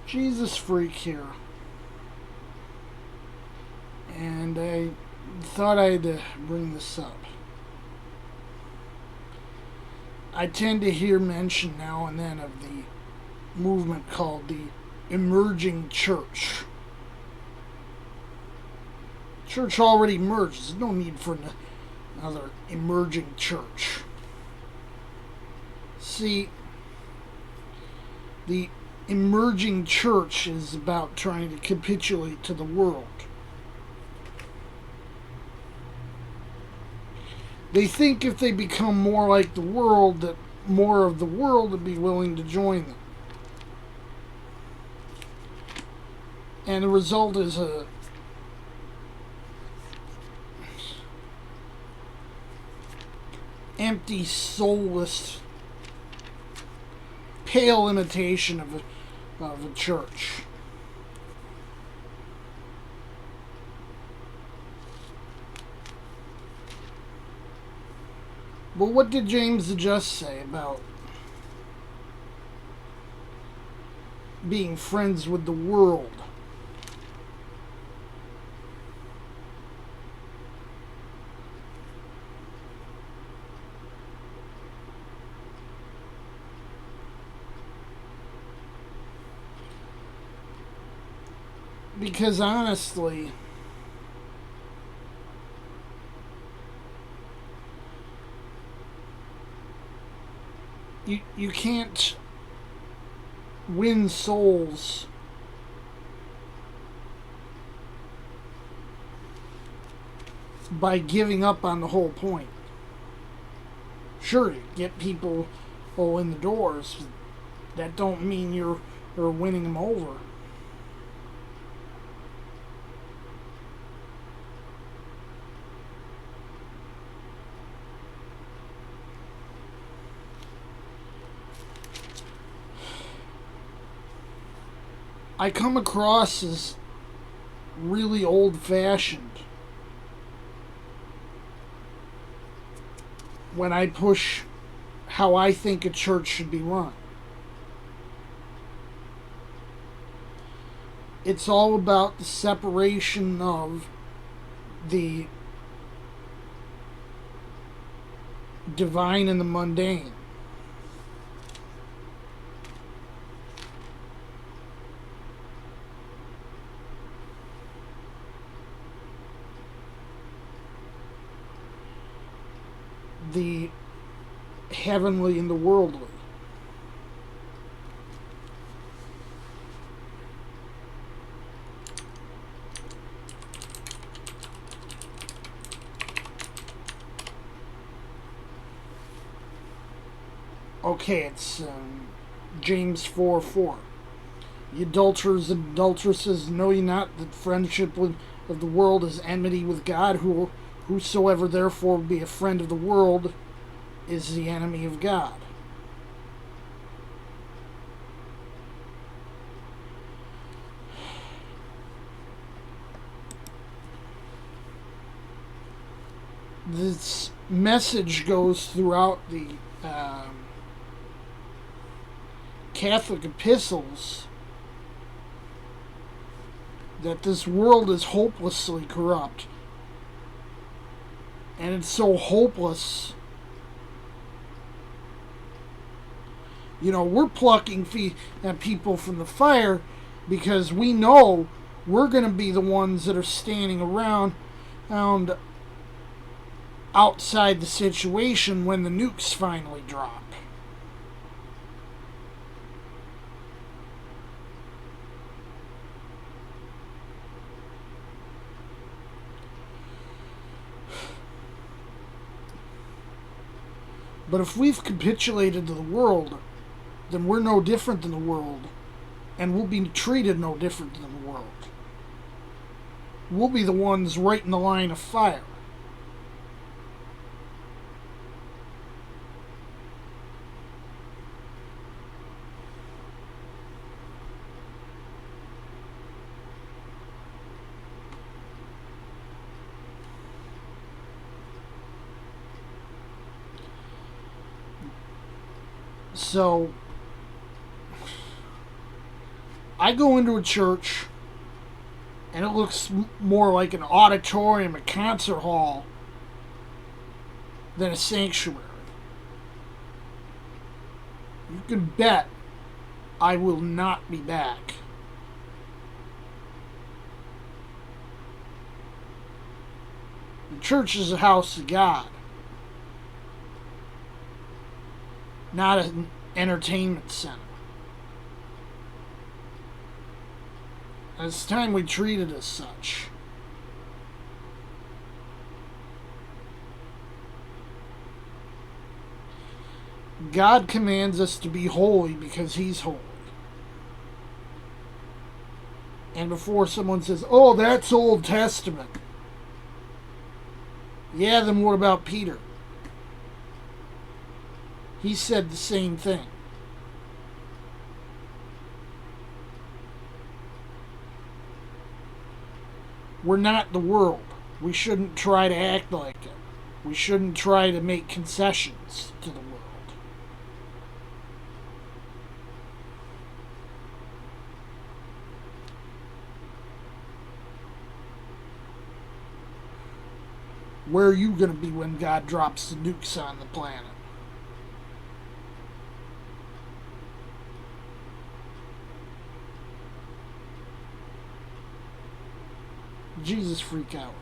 Jesus freak here. And I thought I'd bring this up. I tend to hear mention now and then of the movement called the emerging church. Church already emerged. There's no need for another emerging church. See, the emerging church is about trying to capitulate to the world. They think if they become more like the world, that more of the world would be willing to join them. And the result is a empty, soulless, pale imitation of a church. But what did James the Just say about being friends with the world? Because honestly, you can't win souls by giving up on the whole point. Sure, you get people in the doors. That don't mean you're winning them over. I come across as really old-fashioned when I push how I think a church should be run. It's all about the separation of the divine and the mundane. The heavenly and the worldly. Okay, it's James 4:4. Ye adulterers and adulteresses, know ye not that friendship of the world is enmity with God? Whosoever therefore will be a friend of the world is the enemy of God. This message goes throughout the Catholic epistles that this world is hopelessly corrupt. And it's so hopeless. You know, we're plucking people from the fire because we know we're going to be the ones that are standing around outside the situation when the nukes finally drop. But if we've capitulated to the world, then we're no different than the world, and we'll be treated no different than the world. We'll be the ones right in the line of fire. So, I go into a church and it looks more like an auditorium, a concert hall, than a sanctuary. You can bet I will not be back. The church is a house of God, not an entertainment center. And it's time we treat it as such. God commands us to be holy because He's holy. And before someone says, oh, that's Old Testament. Yeah, then what about Peter? He said the same thing. We're not the world. We shouldn't try to act like it. We shouldn't try to make concessions to the world. Where are you going to be when God drops the nukes on the planet? Jesus freak out.